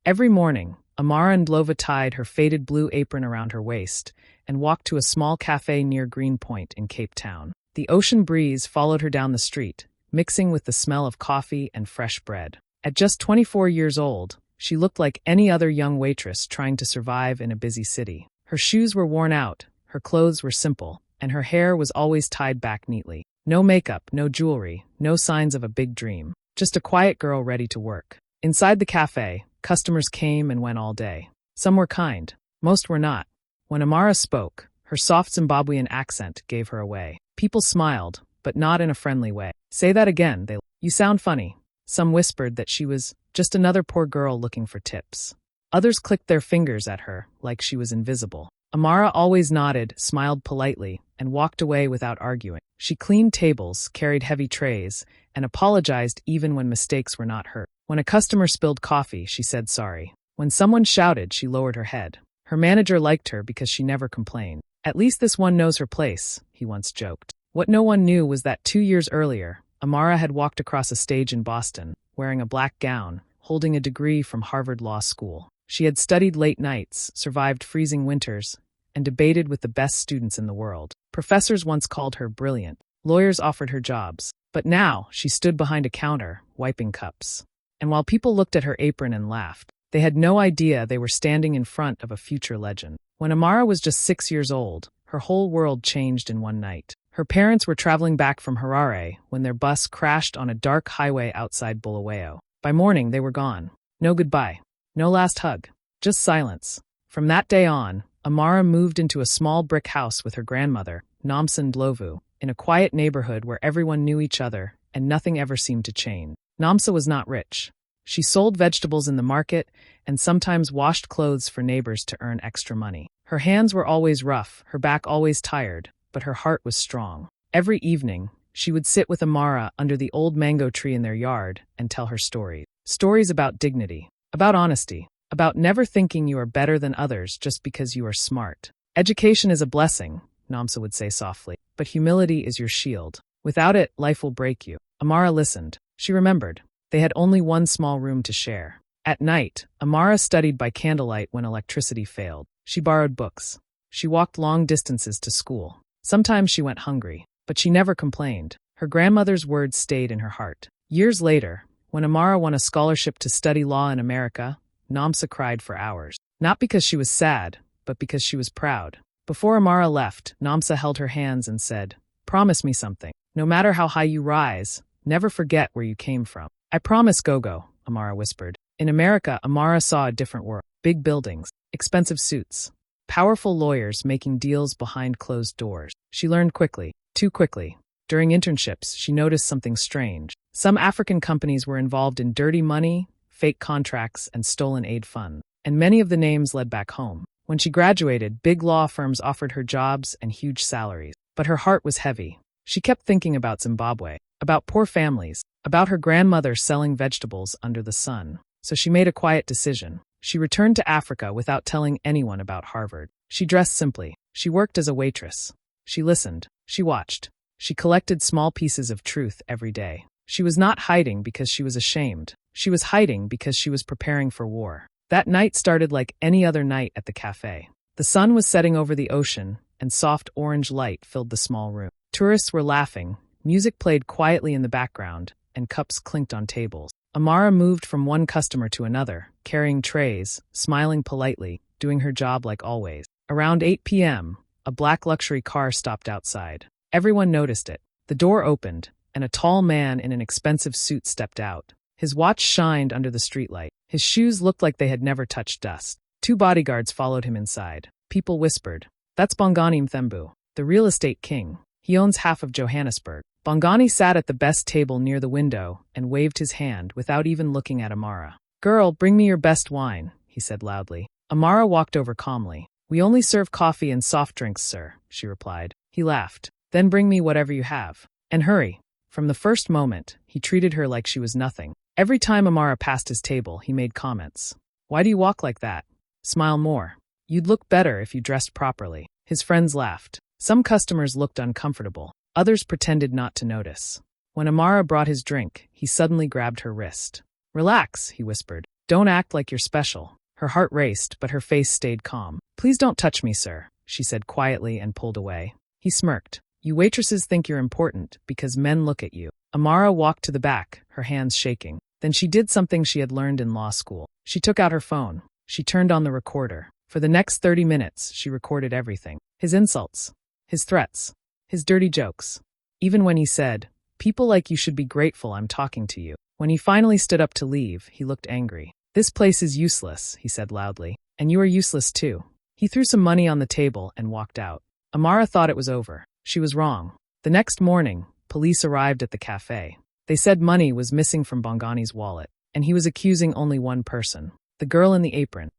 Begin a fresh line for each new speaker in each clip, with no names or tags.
Every morning, Amara Ndlova tied her faded blue apron around her waist and walked to a small cafe near Greenpoint in Cape Town. The ocean breeze followed her down the street, mixing with the smell of coffee and fresh bread. At just 24 years old, she looked like any other young waitress trying to survive in a busy city. Her shoes were worn out, her clothes were simple, and her hair was always tied back neatly. No makeup, no jewelry, no signs of a big dream. Just a quiet girl ready to work. Inside the cafe, customers came and went all day. Some were kind, most were not. When Amara spoke, her soft Zimbabwean accent gave her away. People smiled, but not in a friendly way. "Say that again, you sound funny." Some whispered that she was just another poor girl looking for tips. Others clicked their fingers at her, like she was invisible. Amara always nodded, smiled politely, and walked away without arguing. She cleaned tables, carried heavy trays, and apologized even when mistakes were not hers. When a customer spilled coffee, she said sorry. When someone shouted, she lowered her head. Her manager liked her because she never complained. "At least this one knows her place," he once joked. What no one knew was that 2 years earlier, Amara had walked across a stage in Boston, wearing a black gown, holding a degree from Harvard Law School. She had studied late nights, survived freezing winters, and debated with the best students in the world. Professors once called her brilliant. Lawyers offered her jobs. But now, she stood behind a counter, wiping cups. And while people looked at her apron and laughed, they had no idea they were standing in front of a future legend. When Amara was just 6 years old, her whole world changed in one night. Her parents were traveling back from Harare when their bus crashed on a dark highway outside Bulawayo. By morning, they were gone. No goodbye. No last hug. Just silence. From that day on, Amara moved into a small brick house with her grandmother, Nomsa Ndlovu, in a quiet neighborhood where everyone knew each other and nothing ever seemed to change. Nomsa was not rich. She sold vegetables in the market and sometimes washed clothes for neighbors to earn extra money. Her hands were always rough, her back always tired, but her heart was strong. Every evening, she would sit with Amara under the old mango tree in their yard and tell her stories. Stories about dignity, about honesty, about never thinking you are better than others just because you are smart. "Education is a blessing," Nomsa would say softly, "but humility is your shield. Without it, life will break you." Amara listened. She remembered. They had only one small room to share. At night, Amara studied by candlelight when electricity failed. She borrowed books. She walked long distances to school. Sometimes she went hungry, but she never complained. Her grandmother's words stayed in her heart. Years later, when Amara won a scholarship to study law in America, Nomsa cried for hours. Not because she was sad, but because she was proud. Before Amara left, Nomsa held her hands and said, "Promise me something. No matter how high you rise, never forget where you came from." "I promise, Gogo," Amara whispered. In America, Amara saw a different world. Big buildings, expensive suits, powerful lawyers making deals behind closed doors. She learned quickly, too quickly. During internships, she noticed something strange. Some African companies were involved in dirty money, fake contracts, and stolen aid funds, and many of the names led back home. When she graduated, big law firms offered her jobs and huge salaries. But her heart was heavy. She kept thinking about Zimbabwe, about poor families, about her grandmother selling vegetables under the sun. So she made a quiet decision. She returned to Africa without telling anyone about Harvard. She dressed simply. She worked as a waitress. She listened. She watched. She collected small pieces of truth every day. She was not hiding because she was ashamed. She was hiding because she was preparing for war. That night started like any other night at the cafe. The sun was setting over the ocean, and soft orange light filled the small room. Tourists were laughing, music played quietly in the background, and cups clinked on tables. Amara moved from one customer to another, carrying trays, smiling politely, doing her job like always. Around 8 p.m., a black luxury car stopped outside. Everyone noticed it. The door opened, and a tall man in an expensive suit stepped out. His watch shined under the streetlight. His shoes looked like they had never touched dust. 2 bodyguards followed him inside. People whispered, "That's Bongani Mthembu, the real estate king. He owns half of Johannesburg." Bongani sat at the best table near the window and waved his hand without even looking at Amara. "Girl, bring me your best wine," he said loudly. Amara walked over calmly. "We only serve coffee and soft drinks, sir," she replied. He laughed. "Then bring me whatever you have. And hurry." From the first moment, he treated her like she was nothing. Every time Amara passed his table, he made comments. "Why do you walk like that? Smile more. You'd look better if you dressed properly." His friends laughed. Some customers looked uncomfortable. Others pretended not to notice. When Amara brought his drink, he suddenly grabbed her wrist. "Relax," he whispered. Don't act like you're special. Her heart raced, but her face stayed calm. Please don't touch me, sir, she said quietly and pulled away. He smirked. You waitresses think you're important because men look at you. Amara walked to the back, her hands shaking. Then she did something she had learned in law school. She took out her phone. She turned on the recorder. For the next 30 minutes, she recorded everything. His insults, his threats, his dirty jokes. Even when he said, "People like you should be grateful I'm talking to you." When he finally stood up to leave, he looked angry. This place is useless, he said loudly. And you are useless too. He threw some money on the table and walked out. Amara thought it was over. She was wrong. The next morning, police arrived at the cafe. They said money was missing from Bongani's wallet, and he was accusing only one person, the girl in the apron.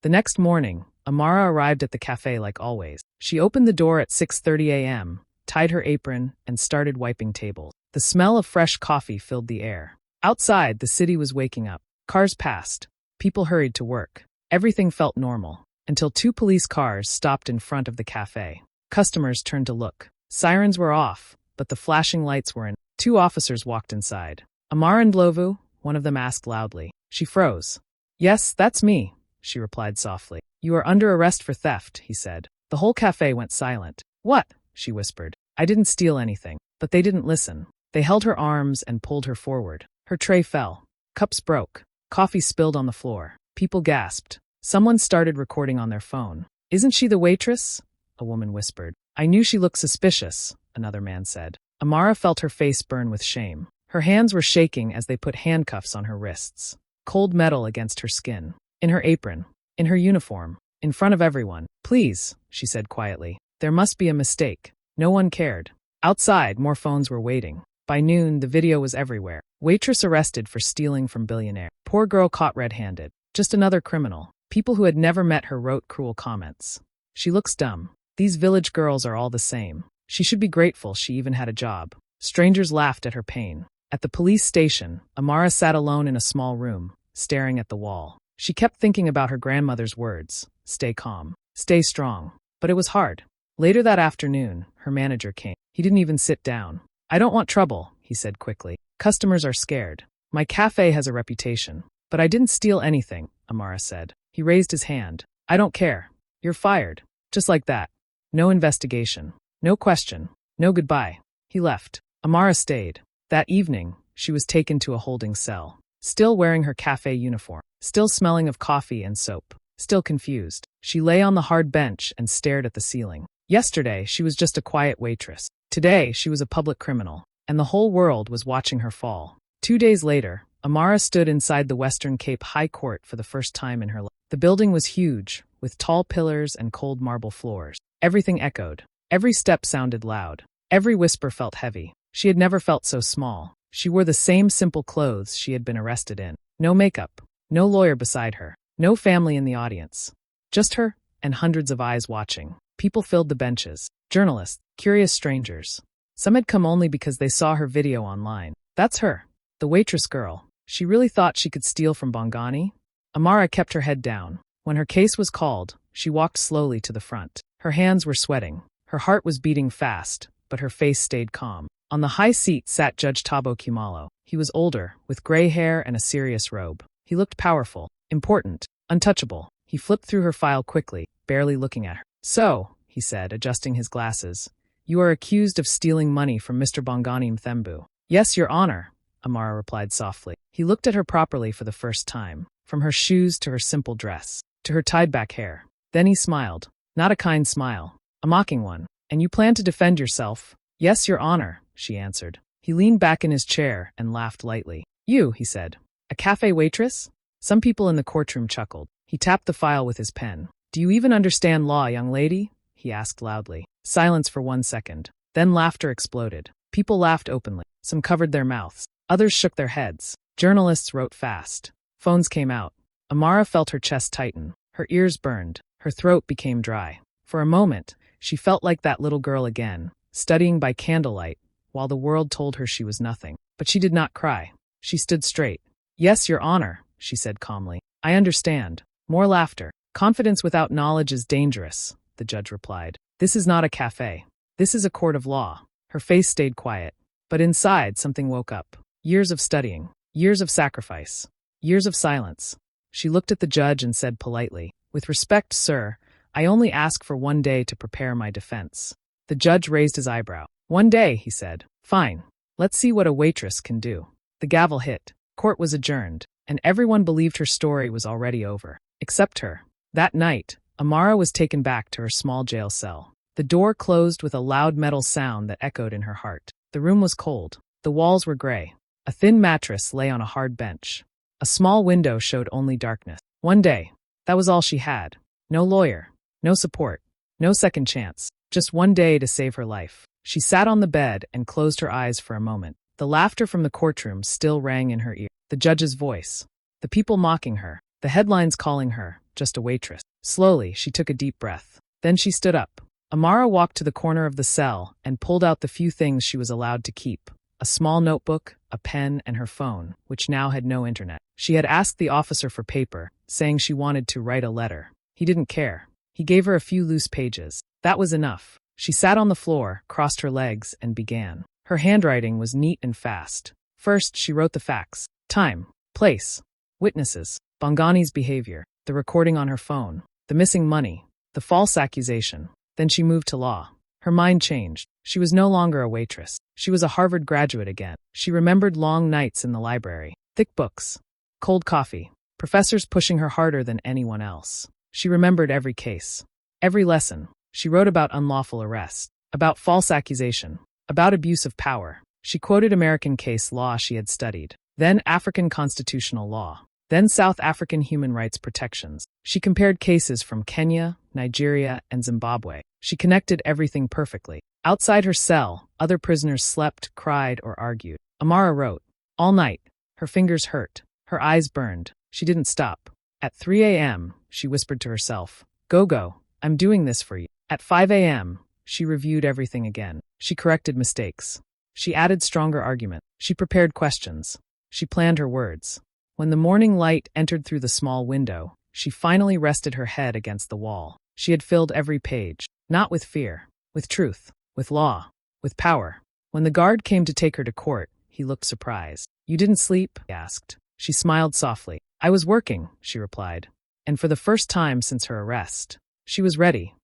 The next morning, Amara arrived at the cafe like always. She opened the door at 6:30 a.m., tied her apron, and started wiping tables. The smell of fresh coffee filled the air. Outside, the city was waking up. Cars passed. People hurried to work. Everything felt normal, until two police cars stopped in front of the cafe. Customers turned to look. Sirens were off, but the flashing lights were in. Two officers walked inside. Amara and Lovu, one of them asked loudly. She froze. Yes, that's me, she replied softly. You are under arrest for theft, he said. The whole cafe went silent. What? She whispered. I didn't steal anything. But they didn't listen. They held her arms and pulled her forward. Her tray fell. Cups broke. Coffee spilled on the floor. People gasped. Someone started recording on their phone. Isn't she the waitress? A woman whispered. I knew she looked suspicious, another man said. Amara felt her face burn with shame. Her hands were shaking as they put handcuffs on her wrists. Cold metal against her skin. In her apron. In her uniform. In front of everyone. Please, she said quietly. There must be a mistake. No one cared. Outside, more phones were waiting. By noon, the video was everywhere. Waitress arrested for stealing from billionaire. Poor girl caught red-handed. Just another criminal. People who had never met her wrote cruel comments. She looks dumb. These village girls are all the same. She should be grateful she even had a job. Strangers laughed at her pain. At the police station, Amara sat alone in a small room, staring at the wall. She kept thinking about her grandmother's words. Stay calm. Stay strong. But it was hard. Later that afternoon, her manager came. He didn't even sit down. I don't want trouble, he said quickly. Customers are scared. My cafe has a reputation. But I didn't steal anything, Amara said. He raised his hand. I don't care. You're fired. Just like that. No investigation. No question. No goodbye. He left. Amara stayed. That evening, she was taken to a holding cell. Still wearing her cafe uniform. Still smelling of coffee and soap. Still confused. She lay on the hard bench and stared at the ceiling. Yesterday, she was just a quiet waitress. Today, she was a public criminal. And the whole world was watching her fall. 2 days later, Amara stood inside the Western Cape High Court for the first time in her life. The building was huge, with tall pillars and cold marble floors. Everything echoed. Every step sounded loud. Every whisper felt heavy. She had never felt so small. She wore the same simple clothes she had been arrested in. No makeup. No lawyer beside her. No family in the audience. Just her, and hundreds of eyes watching. People filled the benches. Journalists, curious strangers. Some had come only because they saw her video online. That's her. The waitress girl. She really thought she could steal from Bongani? Amara kept her head down. When her case was called, she walked slowly to the front. Her hands were sweating. Her heart was beating fast, but her face stayed calm. On the high seat sat Judge Tabo Kumalo. He was older, with gray hair and a serious robe. He looked powerful, important, untouchable. He flipped through her file quickly, barely looking at her. So, he said, adjusting his glasses, you are accused of stealing money from Mr. Bongani Mthembu. Yes, Your Honor, Amara replied softly. He looked at her properly for the first time, from her shoes to her simple dress, to her tied-back hair. Then he smiled. Not a kind smile, a mocking one. And you plan to defend yourself? Yes, Your Honor, she answered. He leaned back in his chair and laughed lightly. You, he said. A cafe waitress? Some people in the courtroom chuckled. He tapped the file with his pen. Do you even understand law, young lady? He asked loudly. Silence for 1 second. Then laughter exploded. People laughed openly. Some covered their mouths. Others shook their heads. Journalists wrote fast. Phones came out. Amara felt her chest tighten. Her ears burned. Her throat became dry. For a moment, she felt like that little girl again, studying by candlelight, while the world told her she was nothing. But she did not cry. She stood straight. Yes, Your Honor, she said calmly. I understand. More laughter. Confidence without knowledge is dangerous, the judge replied. This is not a cafe. This is a court of law. Her face stayed quiet. But inside, something woke up. Years of studying. Years of sacrifice. Years of silence. She looked at the judge and said politely, "With respect, sir, I only ask for 1 day to prepare my defense." The judge raised his eyebrow. "1 day," he said. "Fine. Let's see what a waitress can do." The gavel hit. Court was adjourned, and everyone believed her story was already over. Except her. That night, Amara was taken back to her small jail cell. The door closed with a loud metal sound that echoed in her heart. The room was cold. The walls were gray. A thin mattress lay on a hard bench. A small window showed only darkness. 1 day. That was all she had. No lawyer. No support. No second chance. Just 1 day to save her life. She sat on the bed and closed her eyes for a moment. The laughter from the courtroom still rang in her ear. The judge's voice. The people mocking her. The headlines calling her just a waitress. Slowly, she took a deep breath. Then she stood up. Amara walked to the corner of the cell and pulled out the few things she was allowed to keep. A small notebook, a pen, and her phone, which now had no internet. She had asked the officer for paper, saying she wanted to write a letter. He didn't care. He gave her a few loose pages. That was enough. She sat on the floor, crossed her legs, and began. Her handwriting was neat and fast. First, she wrote the facts. Time, place, witnesses, Bongani's behavior, the recording on her phone, the missing money, the false accusation. Then she moved to law. Her mind changed. She was no longer a waitress. She was a Harvard graduate again. She remembered long nights in the library, thick books, cold coffee, professors pushing her harder than anyone else. She remembered every case, every lesson. She wrote about unlawful arrest, about false accusation, about abuse of power. She quoted American case law she had studied, then African constitutional law, then South African human rights protections. She compared cases from Kenya, Nigeria, and Zimbabwe. She connected everything perfectly. Outside her cell, other prisoners slept, cried, or argued. Amara wrote. All night. Her fingers hurt. Her eyes burned. She didn't stop. At 3 a.m., she whispered to herself, Go, I'm doing this for you. At 5 a.m., she reviewed everything again. She corrected mistakes. She added stronger argument. She prepared questions. She planned her words. When the morning light entered through the small window, she finally rested her head against the wall. She had filled every page, not with fear, with truth, with law, with power. When the guard came to take her to court, he looked surprised. You didn't sleep? He asked. She smiled softly. I was working, she replied. And for the first time since her arrest, she was ready.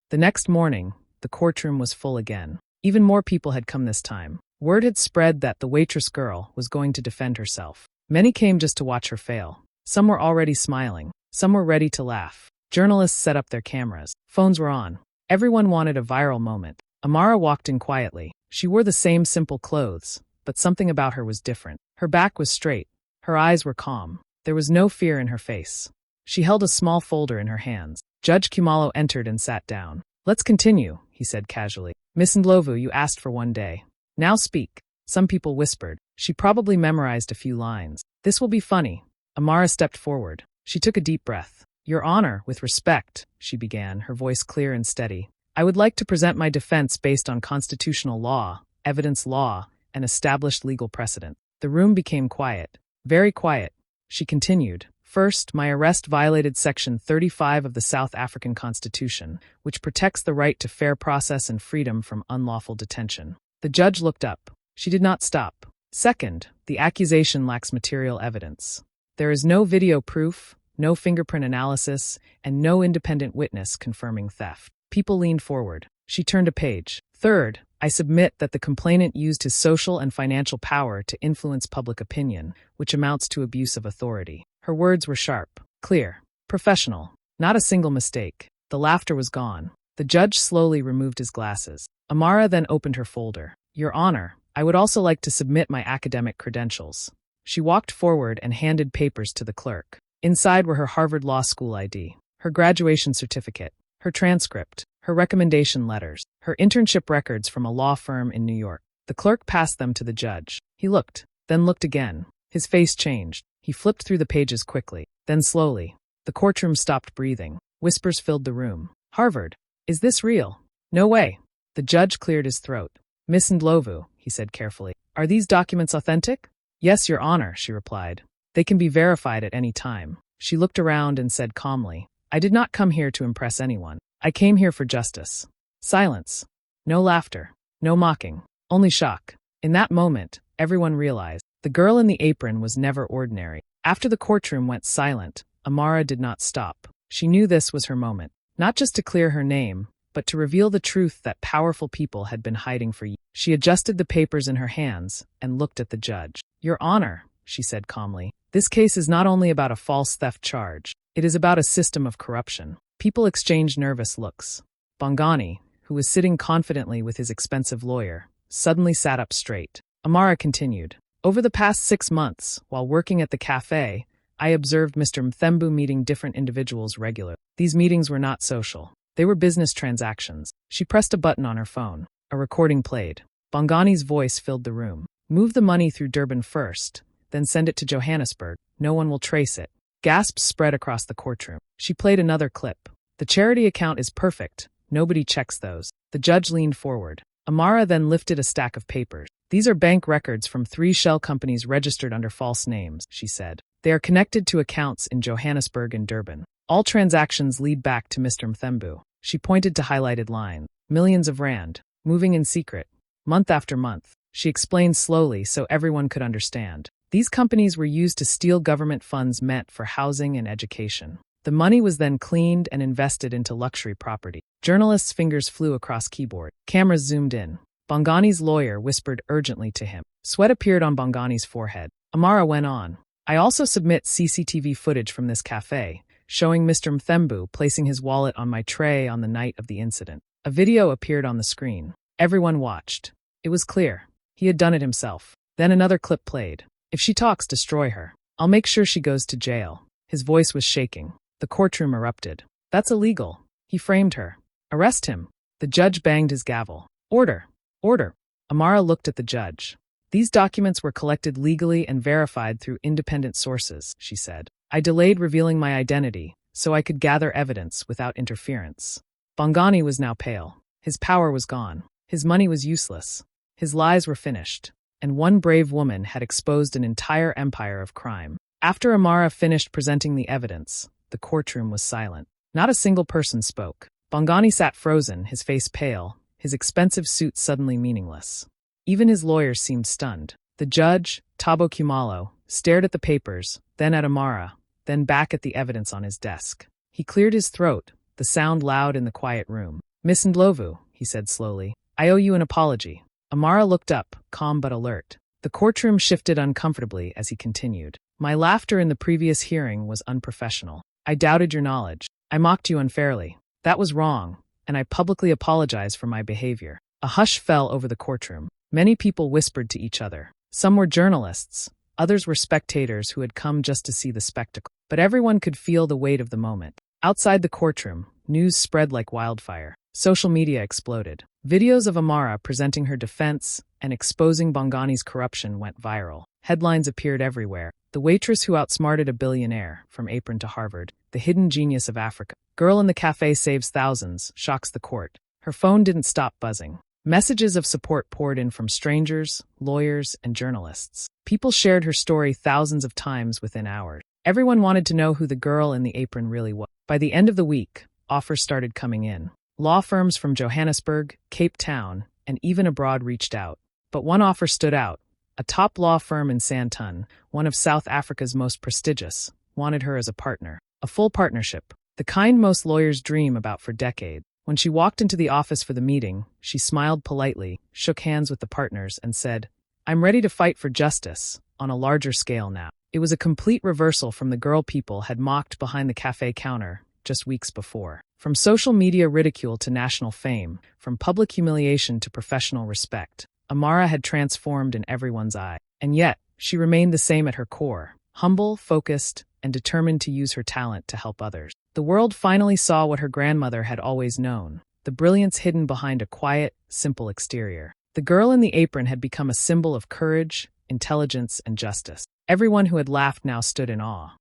The next morning, the courtroom was full again. Even more people had come this time. Word had spread that the waitress girl was going to defend herself. Many came just to watch her fail. Some were already smiling. Some were ready to laugh. Journalists set up their cameras. Phones were on. Everyone wanted a viral moment. Amara walked in quietly. She wore the same simple clothes, but something about her was different. Her back was straight. Her eyes were calm. There was no fear in her face. She held a small folder in her hands. Judge Kumalo entered and sat down. Let's continue, he said casually. Miss Ndlovu, you asked for 1 day. Now speak. Some people whispered. She probably memorized a few lines. This will be funny. Amara stepped forward. She took a deep breath. Your Honor, with respect, she began, her voice clear and steady. I would like to present my defense based on constitutional law, evidence law, and established legal precedent. The room became quiet. Very quiet. She continued. First, my arrest violated Section 35 of the South African Constitution, which protects the right to fair process and freedom from unlawful detention. The judge looked up. She did not stop. Second, the accusation lacks material evidence. There is no video proof, no fingerprint analysis, and no independent witness confirming theft. People leaned forward. She turned a page. Third, I submit that the complainant used his social and financial power to influence public opinion, which amounts to abuse of authority. Her words were sharp, clear, professional. Not a single mistake. The laughter was gone. The judge slowly removed his glasses. Amara then opened her folder. Your Honor, I would also like to submit my academic credentials. She walked forward and handed papers to the clerk. Inside were her Harvard Law School ID, her graduation certificate, her transcript, her recommendation letters, her internship records from a law firm in New York. The clerk passed them to the judge. He looked, then looked again. His face changed. He flipped through the pages quickly, then slowly. The courtroom stopped breathing. Whispers filled the room. Harvard. Is this real? No way. The judge cleared his throat. Miss Ndlovu, he said carefully. Are these documents authentic? Yes, Your Honor, she replied. They can be verified at any time. She looked around and said calmly, I did not come here to impress anyone. I came here for justice. Silence. No laughter. No mocking. Only shock. In that moment, everyone realized the girl in the apron was never ordinary. After the courtroom went silent, Amara did not stop. She knew this was her moment, not just to clear her name, but to reveal the truth that powerful people had been hiding for years. She adjusted the papers in her hands and looked at the judge. "Your Honor," she said calmly, "this case is not only about a false theft charge, it is about a system of corruption." People exchanged nervous looks. Bongani, who was sitting confidently with his expensive lawyer, suddenly sat up straight. Amara continued, "Over the past 6 months, while working at the cafe, I observed Mr. Mthembu meeting different individuals regularly. These meetings were not social. They were business transactions." She pressed a button on her phone. A recording played. Bongani's voice filled the room. "Move the money through Durban first, then send it to Johannesburg. No one will trace it." Gasps spread across the courtroom. She played another clip. "The charity account is perfect. Nobody checks those." The judge leaned forward. Amara then lifted a stack of papers. "These are bank records from 3 shell companies registered under false names," she said. "They are connected to accounts in Johannesburg and Durban. All transactions lead back to Mr. Mthembu." She pointed to highlighted lines. "Millions of rand, moving in secret, month after month." She explained slowly so everyone could understand. These companies were used to steal government funds meant for housing and education. The money was then cleaned and invested into luxury property. Journalists' fingers flew across keyboard. Cameras zoomed in. Bongani's lawyer whispered urgently to him. Sweat appeared on Bongani's forehead. Amara went on. "I also submit CCTV footage from this cafe, showing Mr. Mthembu placing his wallet on my tray on the night of the incident." A video appeared on the screen. Everyone watched. It was clear. He had done it himself. Then another clip played. "If she talks, destroy her. I'll make sure she goes to jail." His voice was shaking. The courtroom erupted. "That's illegal. He framed her. Arrest him." The judge banged his gavel. "Order. Order." Amara looked at the judge. "These documents were collected legally and verified through independent sources," she said. "I delayed revealing my identity, so I could gather evidence without interference." Bongani was now pale. His power was gone. His money was useless. His lies were finished. And one brave woman had exposed an entire empire of crime. After Amara finished presenting the evidence, the courtroom was silent. Not a single person spoke. Bongani sat frozen, his face pale, his expensive suit suddenly meaningless. Even his lawyers seemed stunned. The judge, Thabo Khumalo, stared at the papers, then at Amara, then back at the evidence on his desk. He cleared his throat, the sound loud in the quiet room. "Miss Ndlovu," he said slowly, "I owe you an apology." Amara looked up, calm but alert. The courtroom shifted uncomfortably as he continued. "My laughter in the previous hearing was unprofessional. I doubted your knowledge. I mocked you unfairly. That was wrong, and I publicly apologize for my behavior." A hush fell over the courtroom. Many people whispered to each other. Some were journalists, others were spectators who had come just to see the spectacle. But everyone could feel the weight of the moment. Outside the courtroom, news spread like wildfire. Social media exploded. Videos of Amara presenting her defense and exposing Bongani's corruption went viral. Headlines appeared everywhere. "The waitress who outsmarted a billionaire, from apron to Harvard. The hidden genius of Africa. Girl in the cafe saves thousands, shocks the court." Her phone didn't stop buzzing. Messages of support poured in from strangers, lawyers, and journalists. People shared her story thousands of times within hours. Everyone wanted to know who the girl in the apron really was. By the end of the week, offers started coming in. Law firms from Johannesburg, Cape Town, and even abroad reached out. But one offer stood out. A top law firm in Sandton, one of South Africa's most prestigious, wanted her as a partner. A full partnership, the kind most lawyers dream about for decades. When she walked into the office for the meeting, she smiled politely, shook hands with the partners, and said, "I'm ready to fight for justice, on a larger scale now." It was a complete reversal from the girl people had mocked behind the cafe counter just weeks before. From social media ridicule to national fame, from public humiliation to professional respect, Amara had transformed in everyone's eye. And yet, she remained the same at her core, humble, focused, and determined to use her talent to help others. The world finally saw what her grandmother had always known, the brilliance hidden behind a quiet, simple exterior. The girl in the apron had become a symbol of courage, intelligence, and justice. Everyone who had laughed now stood in awe.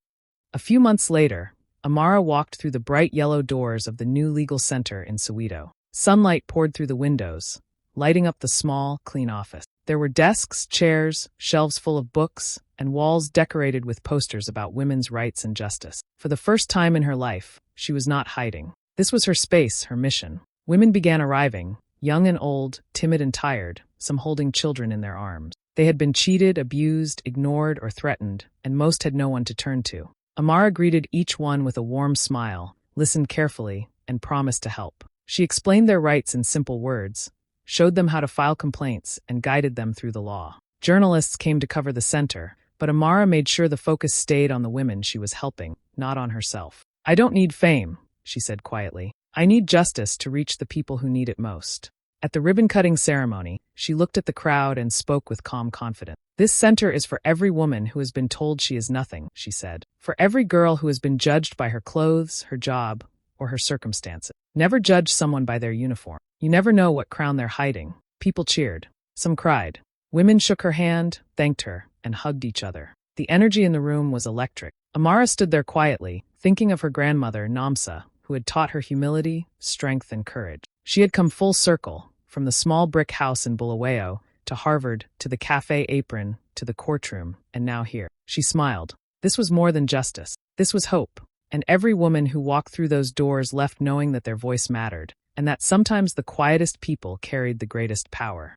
A few months later, Amara walked through the bright yellow doors of the new legal center in Soweto. Sunlight poured through the windows, lighting up the small, clean office. There were desks, chairs, shelves full of books, and walls decorated with posters about women's rights and justice. For the first time in her life, she was not hiding. This was her space, her mission. Women began arriving, young and old, timid and tired, some holding children in their arms. They had been cheated, abused, ignored, or threatened, and most had no one to turn to. Amara greeted each one with a warm smile, listened carefully, and promised to help. She explained their rights in simple words, showed them how to file complaints, and guided them through the law. Journalists came to cover the center, but Amara made sure the focus stayed on the women she was helping, not on herself. "I don't need fame," she said quietly. "I need justice to reach the people who need it most." At the ribbon-cutting ceremony, she looked at the crowd and spoke with calm confidence. "This center is for every woman who has been told she is nothing," she said. "For every girl who has been judged by her clothes, her job, or her circumstances. Never judge someone by their uniform. You never know what crown they're hiding." People cheered. Some cried. Women shook her hand, thanked her, and hugged each other. The energy in the room was electric. Amara stood there quietly, thinking of her grandmother, Namsa, who had taught her humility, strength, and courage. She had come full circle, from the small brick house in Bulawayo, to Harvard, to the cafe apron, to the courtroom, and now here. She smiled. This was more than justice. This was hope. And every woman who walked through those doors left knowing that their voice mattered, and that sometimes the quietest people carried the greatest power.